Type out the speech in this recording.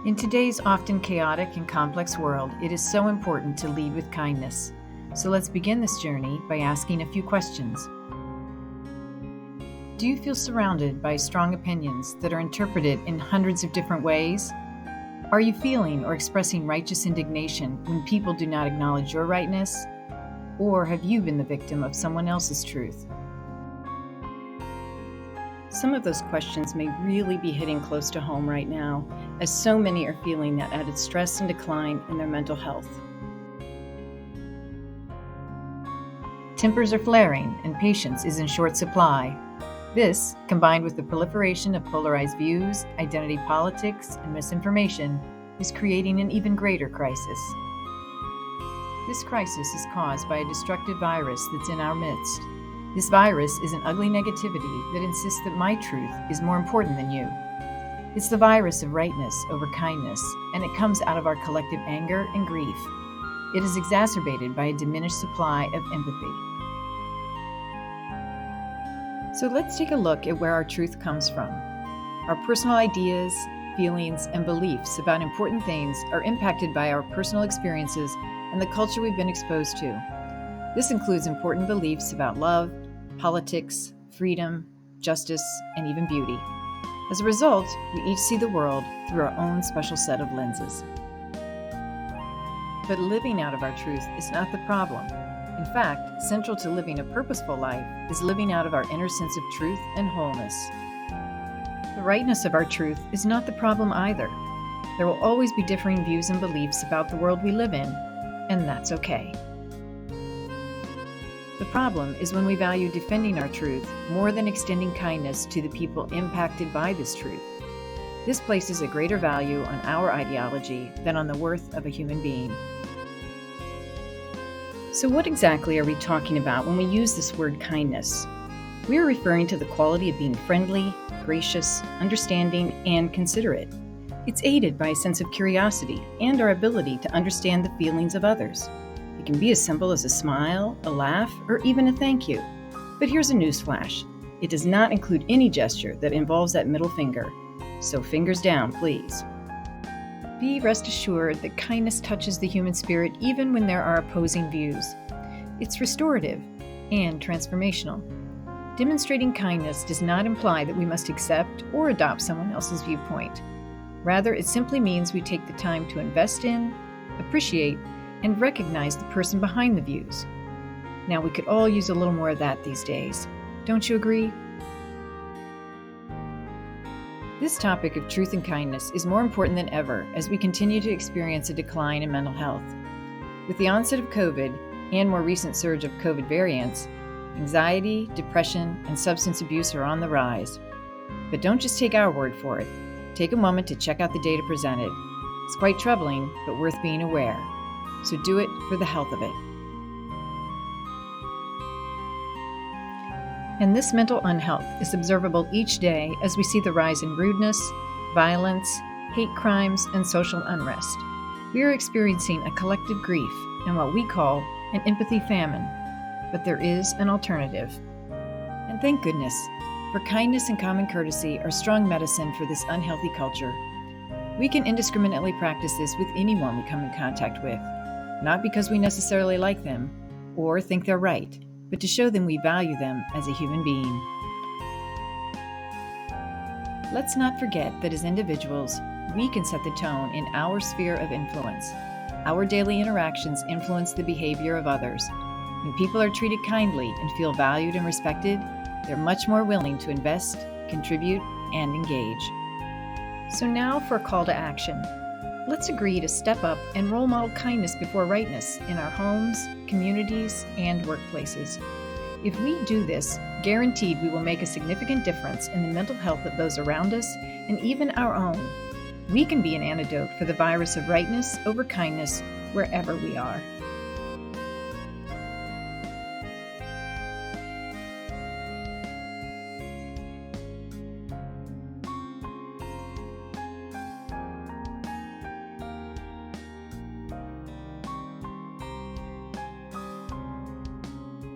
In today's often chaotic and complex world, it is so important to lead with kindness. So let's begin this journey by asking a few questions. Do you feel surrounded by strong opinions that are interpreted in hundreds of different ways? Are you feeling or expressing righteous indignation when people do not acknowledge your rightness? Or have you been the victim of someone else's truth? Some of those questions may really be hitting close to home right now, as so many are feeling that added stress and decline in their mental health. Tempers are flaring and patience is in short supply. This, combined with the proliferation of polarized views, identity politics, and misinformation, is creating an even greater crisis. This crisis is caused by a destructive virus that's in our midst. This virus is an ugly negativity that insists that my truth is more important than you. It's the virus of rightness over kindness, and it comes out of our collective anger and grief. It is exacerbated by a diminished supply of empathy. So let's take a look at where our truth comes from. Our personal ideas, feelings, and beliefs about important things are impacted by our personal experiences and the culture we've been exposed to. This includes important beliefs about love, politics, freedom, justice, and even beauty. As a result, we each see the world through our own special set of lenses. But living out of our truth is not the problem. In fact, central to living a purposeful life is living out of our inner sense of truth and wholeness. The rightness of our truth is not the problem either. There will always be differing views and beliefs about the world we live in, and that's okay. The problem is when we value defending our truth more than extending kindness to the people impacted by this truth. This places a greater value on our ideology than on the worth of a human being. So what exactly are we talking about when we use this word kindness? We are referring to the quality of being friendly, gracious, understanding, and considerate. It's aided by a sense of curiosity and our ability to understand the feelings of others. It can be as simple as a smile, a laugh, or even a thank you. But here's a newsflash. It does not include any gesture that involves that middle finger. So fingers down, please. Be rest assured that kindness touches the human spirit even when there are opposing views. It's restorative and transformational. Demonstrating kindness does not imply that we must accept or adopt someone else's viewpoint. Rather, it simply means we take the time to invest in, appreciate, and recognize the person behind the views. Now, we could all use a little more of that these days. Don't you agree? This topic of truth and kindness is more important than ever as we continue to experience a decline in mental health. With the onset of COVID and more recent surge of COVID variants, anxiety, depression, and substance abuse are on the rise. But don't just take our word for it. Take a moment to check out the data presented. It's quite troubling, but worth being aware. So do it for the health of it. And this mental unhealth is observable each day as we see the rise in rudeness, violence, hate crimes, and social unrest. We are experiencing a collective grief and what we call an empathy famine, but there is an alternative. And thank goodness, for kindness and common courtesy are strong medicine for this unhealthy culture. We can indiscriminately practice this with anyone we come in contact with, not because we necessarily like them or think they're right, but to show them we value them as a human being. Let's not forget that as individuals, we can set the tone in our sphere of influence. Our daily interactions influence the behavior of others. When people are treated kindly and feel valued and respected, they're much more willing to invest, contribute, and engage. So now for a call to action. Let's agree to step up and role model kindness before rightness in our homes, communities, and workplaces. If we do this, guaranteed we will make a significant difference in the mental health of those around us and even our own. We can be an antidote for the virus of rightness over kindness wherever we are.